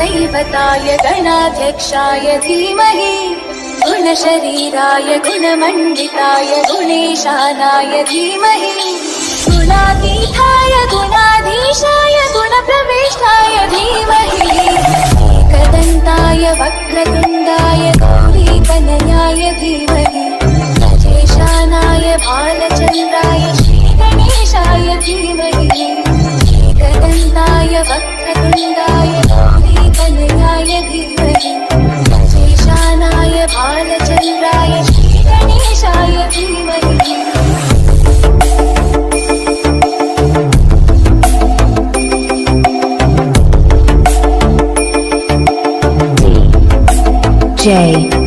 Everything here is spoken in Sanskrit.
गणदैवताय गणाध्यक्षाय धीमहि गुणशरीराय गुणमण्डिताय गुणेशानाय धीमहि गुणातीताय गुणाधीशाय गुणप्रविष्टाय धीमहि एकदन्ताय वक्रतुण्डाय गौरीतनयाय धीमहि गजेशानाय भालचन्द्राय श्रीगणेशाय धीमहि एकदन्ताय वक्रतुण्डाय गौरीतनयाय धीमहि गजेशानाय भालचन्द्राय श्रीगणेशाय धीमहि J